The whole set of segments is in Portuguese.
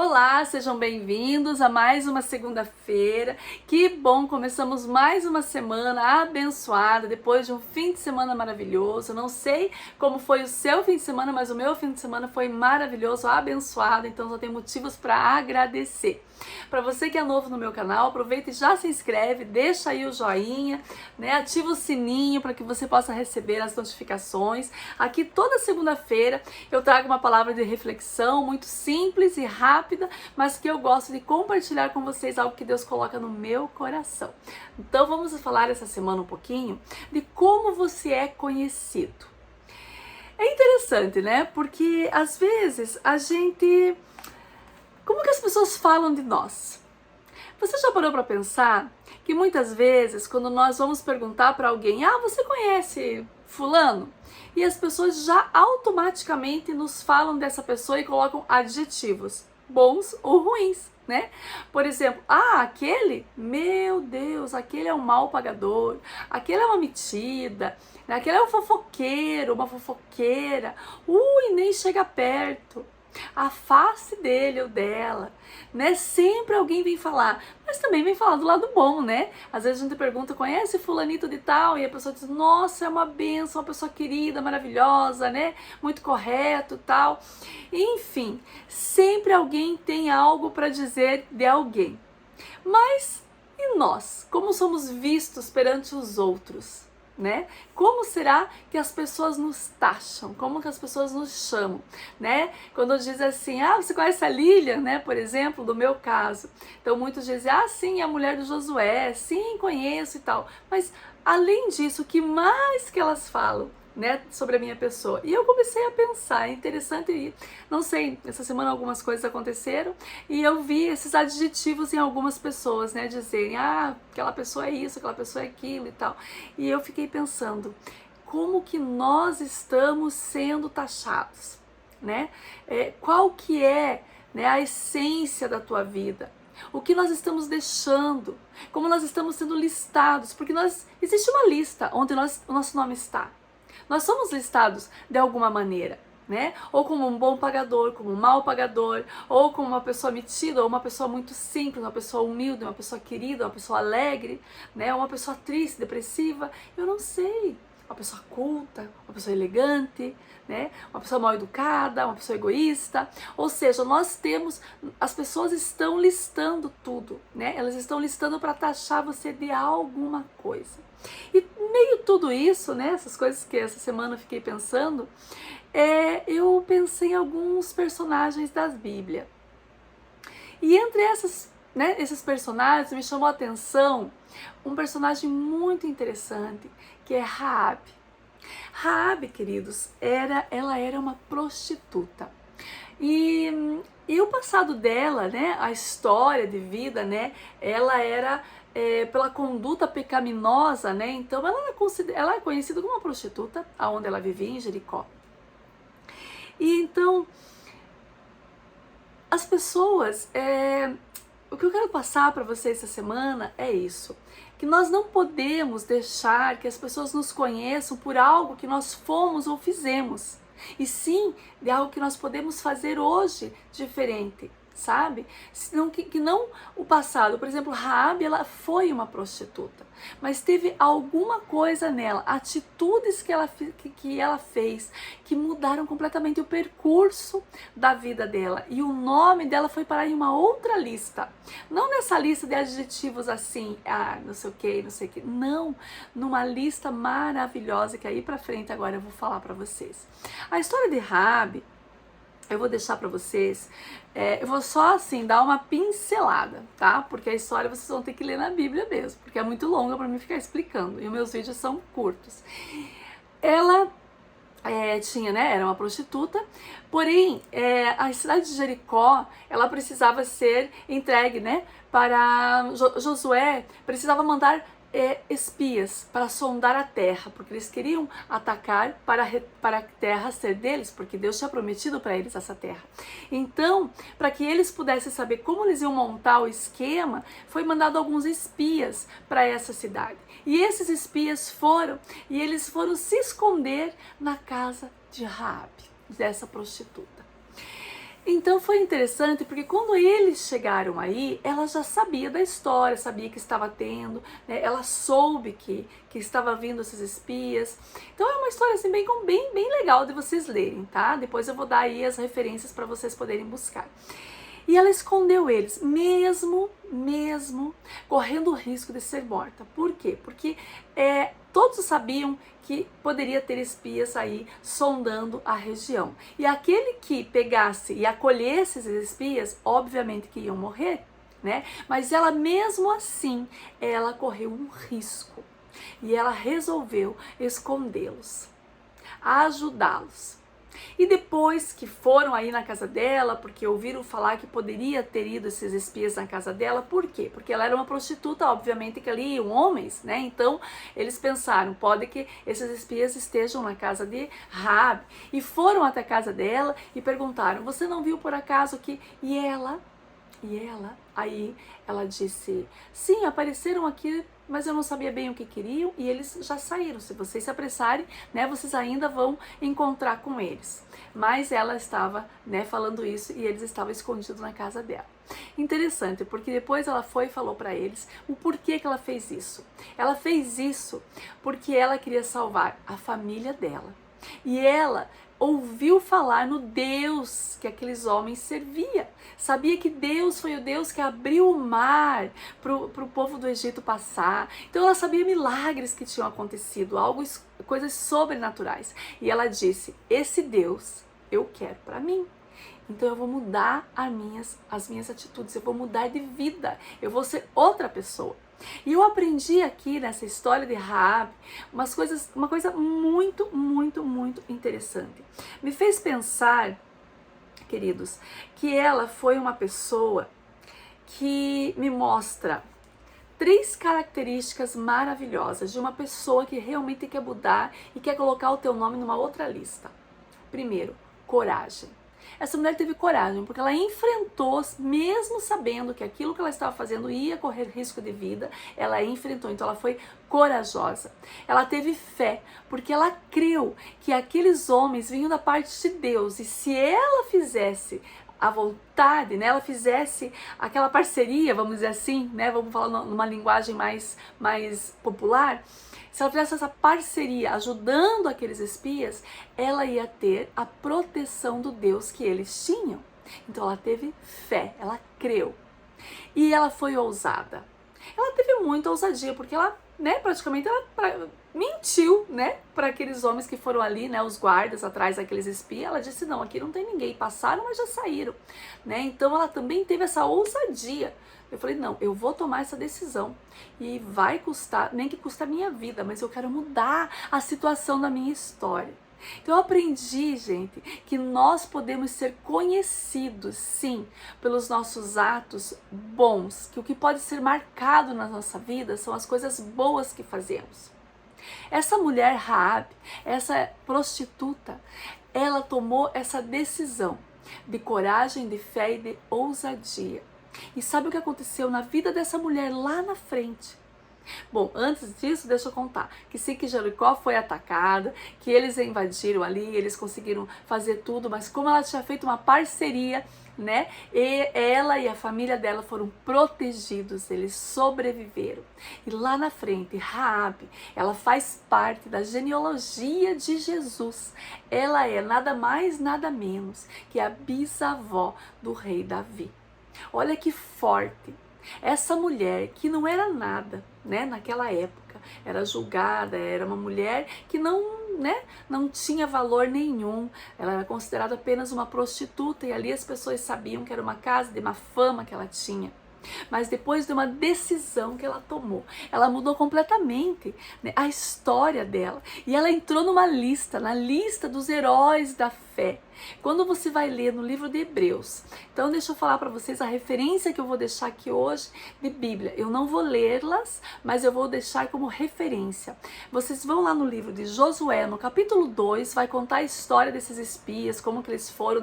Olá, sejam bem-vindos a mais uma segunda-feira. Que bom, começamos mais uma semana abençoada, depois de um fim de semana maravilhoso. Não sei como foi o seu fim de semana, mas o meu fim de semana foi maravilhoso, abençoado, então só tem motivos para agradecer. Para você que é novo no meu canal, aproveita e já se inscreve, deixa aí o joinha, né? Ativa o sininho para que você possa receber as notificações. Aqui toda segunda-feira eu trago uma palavra de reflexão muito simples e rápida, mas que eu gosto de compartilhar com vocês algo que Deus coloca no meu coração. Então vamos falar essa semana um pouquinho de como você é conhecido. É interessante, né? Porque às vezes a gente... Como que as pessoas falam de nós? Você já parou para pensar que muitas vezes quando nós vamos perguntar para alguém, você conhece fulano? E as pessoas já automaticamente nos falam dessa pessoa e colocam adjetivos, bons ou ruins, né? Por exemplo, aquele, meu Deus, aquele é um mal pagador, aquele é uma metida, aquele é um fofoqueiro, uma fofoqueira, nem chega perto. Afaste dele ou dela, né? Sempre alguém vem falar, mas também vem falar do lado bom, né? Às vezes a gente pergunta, conhece fulanito de tal? E a pessoa diz, nossa, é uma bênção, uma pessoa querida, maravilhosa, né? Muito correto, tal. Enfim, sempre alguém tem algo para dizer de alguém. Mas e nós? Como somos vistos perante os outros? Né? Como será que as pessoas nos taxam? Como que as pessoas nos chamam, né? Quando dizem assim, você conhece a Lilian, né? Por exemplo, do meu caso. Então muitos dizem, sim, é a mulher do Josué, sim, conheço e tal. Mas além disso, o que mais que elas falam, né, sobre a minha pessoa? E eu comecei a pensar, é interessante, não sei, essa semana algumas coisas aconteceram e eu vi esses adjetivos em algumas pessoas, né, dizerem, aquela pessoa é isso, aquela pessoa é aquilo e tal. E eu fiquei pensando, como que nós estamos sendo taxados, né? Qual que é, né, a essência da tua vida? O que nós estamos deixando? Como nós estamos sendo listados? Porque existe uma lista onde o nosso nome está. Nós somos listados de alguma maneira, né? Ou como um bom pagador, como um mau pagador, ou como uma pessoa metida, ou uma pessoa muito simples, uma pessoa humilde, uma pessoa querida, uma pessoa alegre, né? Uma pessoa triste, depressiva, eu não sei. Uma pessoa culta, uma pessoa elegante, né? Uma pessoa mal educada, uma pessoa egoísta. Ou seja, as pessoas estão listando tudo, né? Elas estão listando para taxar você de alguma coisa. E meio tudo isso, né? Essas coisas que essa semana eu fiquei pensando, eu pensei em alguns personagens da Bíblia. E entre esses personagens me chamou a atenção um personagem muito interessante, que é Raabe. Raabe, queridos, ela era uma prostituta. E o passado dela, né, a história de vida, né, ela era pela conduta pecaminosa, né, então ela é conhecida como uma prostituta, aonde ela vivia em Jericó. E então, as pessoas, o que eu quero passar para vocês essa semana é isso, que nós não podemos deixar que as pessoas nos conheçam por algo que nós fomos ou fizemos, e sim de algo que nós podemos fazer hoje diferente, sabe? Que não o passado. Por exemplo, Raabe, ela foi uma prostituta, mas teve alguma coisa nela, atitudes que ela fez, que mudaram completamente o percurso da vida dela, e o nome dela foi parar em uma outra lista, não nessa lista de adjetivos assim, não sei o que, não, numa lista maravilhosa, que aí pra frente agora eu vou falar pra vocês. A história de Raabe, eu vou deixar para vocês, eu vou só assim dar uma pincelada, tá? Porque a história vocês vão ter que ler na Bíblia mesmo, porque é muito longa para mim ficar explicando, e os meus vídeos são curtos. Ela tinha, né, era uma prostituta, porém a cidade de Jericó, ela precisava ser entregue, né, para Josué, precisava mandar espias para sondar a terra, porque eles queriam atacar para a terra ser deles, porque Deus tinha prometido para eles essa terra. Então, para que eles pudessem saber como eles iam montar o esquema, foi mandado alguns espias para essa cidade. E esses espias eles foram se esconder na casa de Raabe, dessa prostituta. Então foi interessante porque quando eles chegaram aí, ela já sabia da história, sabia que estava tendo, né? Ela soube que estava vindo esses espias. Então é uma história assim bem legal de vocês lerem, tá? Depois eu vou dar aí as referências para vocês poderem buscar. E ela escondeu eles, mesmo correndo o risco de ser morta. Por quê? Porque todos sabiam que poderia ter espias aí sondando a região. E aquele que pegasse e acolhesse esses espias, obviamente que iam morrer, né? Mas ela mesmo assim, ela correu um risco. E ela resolveu escondê-los, ajudá-los. E depois que foram aí na casa dela, porque ouviram falar que poderia ter ido esses espias na casa dela, por quê? Porque ela era uma prostituta, obviamente que ali iam homens, né? Então eles pensaram, pode que esses espias estejam na casa de Raabe. E foram até a casa dela e perguntaram, você não viu por acaso que... E ela, aí ela disse, sim, apareceram aqui, mas eu não sabia bem o que queriam e eles já saíram. Se vocês se apressarem, né, vocês ainda vão encontrar com eles. Mas ela estava, né, falando isso e eles estavam escondidos na casa dela. Interessante, porque depois ela foi e falou para eles o porquê que ela fez isso. Ela fez isso porque ela queria salvar a família dela. E ela ouviu falar no Deus que aqueles homens serviam. Sabia que Deus foi o Deus que abriu o mar para o povo do Egito passar. Então ela sabia milagres que tinham acontecido, coisas sobrenaturais. E ela disse, esse Deus eu quero para mim. Então eu vou mudar as minhas atitudes, eu vou mudar de vida, eu vou ser outra pessoa. E eu aprendi aqui nessa história de Raabe uma coisa muito interessante. Me fez pensar, queridos, que ela foi uma pessoa que me mostra 3 características maravilhosas de uma pessoa que realmente quer mudar e quer colocar o teu nome numa outra lista. Primeiro, coragem. Essa mulher teve coragem, porque ela enfrentou, mesmo sabendo que aquilo que ela estava fazendo ia correr risco de vida, ela enfrentou, então ela foi corajosa. Ela teve fé, porque ela creu que aqueles homens vinham da parte de Deus, e se ela fizesse a vontade, né, ela fizesse aquela parceria, vamos dizer assim, né, vamos falar numa linguagem mais popular, se ela fizesse essa parceria ajudando aqueles espias, ela ia ter a proteção do Deus que eles tinham. Então ela teve fé, ela creu. E ela foi ousada. Ela teve muita ousadia, porque ela, né, praticamente ela mentiu, né, para aqueles homens que foram ali, né, os guardas atrás daqueles espias. Ela disse, não, aqui não tem ninguém, passaram, mas já saíram, né, então ela também teve essa ousadia. Eu falei, não, eu vou tomar essa decisão e vai custar, nem que custe a minha vida, mas eu quero mudar a situação da minha história. Então eu aprendi, gente, que nós podemos ser conhecidos, sim, pelos nossos atos bons, que o que pode ser marcado na nossa vida são as coisas boas que fazemos. Essa mulher Raabe, essa prostituta, ela tomou essa decisão de coragem, de fé e de ousadia. E sabe o que aconteceu na vida dessa mulher lá na frente? Bom, antes disso, deixa eu contar que sim, que Jericó foi atacada, que eles invadiram ali, eles conseguiram fazer tudo, mas como ela tinha feito uma parceria, né, e ela e a família dela foram protegidos, eles sobreviveram. E lá na frente, Raabe, ela faz parte da genealogia de Jesus. Ela é nada mais, nada menos que a bisavó do rei Davi. Olha que forte. Essa mulher que não era nada, né, naquela época, era julgada, era uma mulher que não tinha valor nenhum, ela era considerada apenas uma prostituta e ali as pessoas sabiam que era uma casa de má fama que ela tinha. Mas depois de uma decisão que ela tomou, ela mudou completamente, né, a história dela e ela entrou na lista dos heróis da fé. Quando você vai ler no livro de Hebreus, então deixa eu falar para vocês a referência que eu vou deixar aqui hoje de Bíblia. Eu não vou lê-las, mas eu vou deixar como referência. Vocês vão lá no livro de Josué, no capítulo 2, vai contar a história desses espias, como que eles foram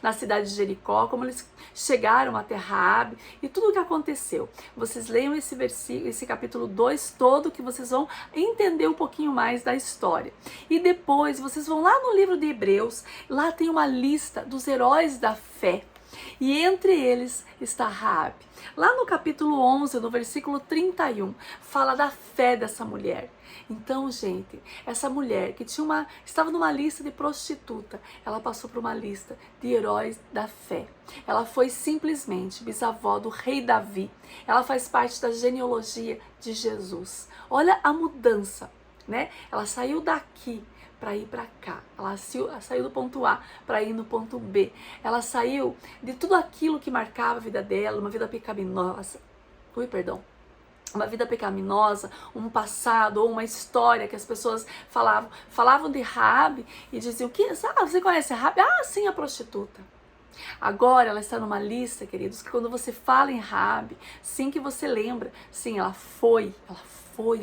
na cidade de Jericó, como eles chegaram até Raabe e tudo o que aconteceu. Vocês leiam esse capítulo 2 todo, que vocês vão entender um pouquinho mais da história. E depois vocês vão lá no livro de Hebreus, lá tem uma lista dos heróis da fé. E entre eles está Raabe. Lá no capítulo 11, no versículo 31, fala da fé dessa mulher. Então, gente, essa mulher que estava numa lista de prostituta, ela passou por uma lista de heróis da fé. Ela foi simplesmente bisavó do rei Davi. Ela faz parte da genealogia de Jesus. Olha a mudança, né? Ela saiu daqui para ir para cá. Ela saiu do ponto A para ir no ponto B. Ela saiu de tudo aquilo que marcava a vida dela, uma vida pecaminosa. Uma vida pecaminosa, um passado ou uma história que as pessoas falavam de Raabe e diziam: você conhece Raabe? Ah, sim, a prostituta. Agora ela está numa lista, queridos, que quando você fala em Raabe, sim que você lembra, sim, ela foi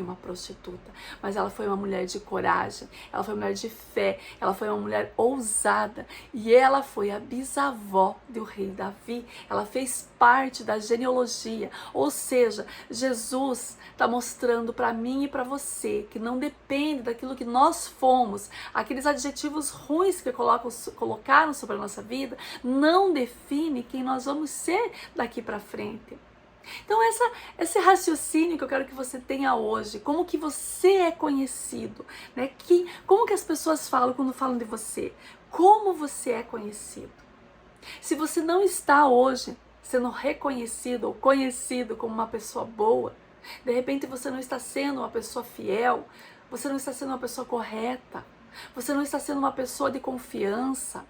uma prostituta, mas ela foi uma mulher de coragem, ela foi uma mulher de fé, ela foi uma mulher ousada e ela foi a bisavó do rei Davi. Ela fez parte da genealogia, ou seja, Jesus está mostrando para mim e para você que não depende daquilo que nós fomos, aqueles adjetivos ruins que colocaram sobre a nossa vida, não define quem nós vamos ser daqui para frente. Então esse raciocínio que eu quero que você tenha hoje, como que você é conhecido, né? Como que as pessoas falam quando falam de você? Como você é conhecido? Se você não está hoje sendo reconhecido ou conhecido como uma pessoa boa, de repente você não está sendo uma pessoa fiel, você não está sendo uma pessoa correta, você não está sendo uma pessoa de confiança,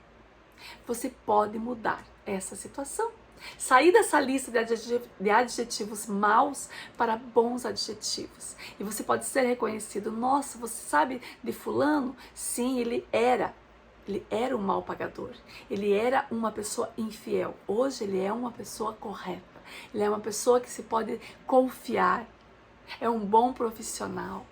você pode mudar essa situação. Sair dessa lista de adjetivos maus para bons adjetivos. E você pode ser reconhecido. Nossa, você sabe de fulano? Sim, ele era um mal pagador. Ele era uma pessoa infiel. Hoje ele é uma pessoa correta. Ele é uma pessoa que se pode confiar. É um bom profissional.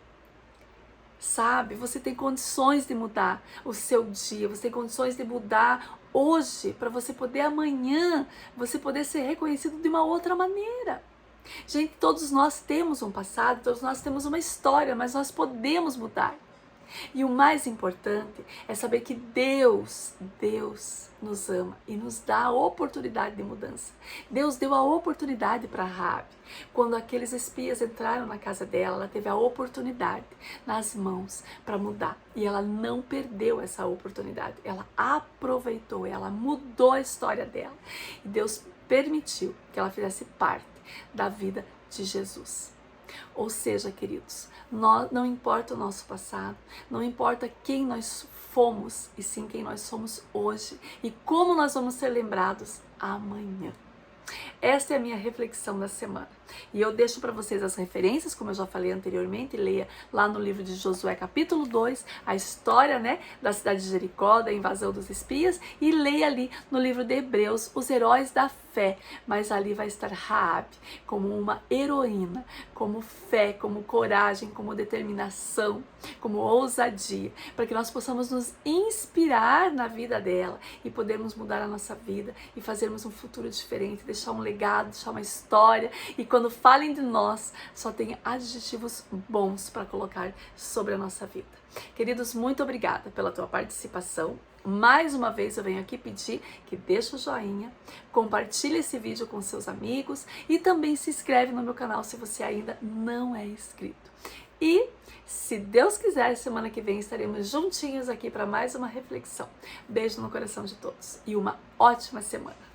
Sabe, você tem condições de mudar o seu dia, você tem condições de mudar hoje, para você poder amanhã, você poder ser reconhecido de uma outra maneira. Gente, todos nós temos um passado, todos nós temos uma história, mas nós podemos mudar. E o mais importante é saber que Deus nos ama e nos dá a oportunidade de mudança. Deus deu a oportunidade para Raabe. Quando aqueles espias entraram na casa dela, ela teve a oportunidade nas mãos para mudar. E ela não perdeu essa oportunidade. Ela aproveitou, ela mudou a história dela. E Deus permitiu que ela fizesse parte da vida de Jesus. Ou seja, queridos, não importa o nosso passado, não importa quem nós fomos, e sim quem nós somos hoje e como nós vamos ser lembrados amanhã. Essa é a minha reflexão da semana. E eu deixo para vocês as referências, como eu já falei anteriormente, leia lá no livro de Josué capítulo 2, a história, né, da cidade de Jericó, da invasão dos espias, e leia ali no livro de Hebreus, os heróis da fé, mas ali vai estar Raabe como uma heroína, como fé, como coragem, como determinação, como ousadia, para que nós possamos nos inspirar na vida dela e podermos mudar a nossa vida e fazermos um futuro diferente, deixar um legado, deixar uma história. E quando falem de nós, só tem adjetivos bons para colocar sobre a nossa vida. Queridos, muito obrigada pela tua participação. Mais uma vez eu venho aqui pedir que deixe o joinha, compartilhe esse vídeo com seus amigos e também se inscreve no meu canal se você ainda não é inscrito. E, se Deus quiser, semana que vem estaremos juntinhos aqui para mais uma reflexão. Beijo no coração de todos e uma ótima semana.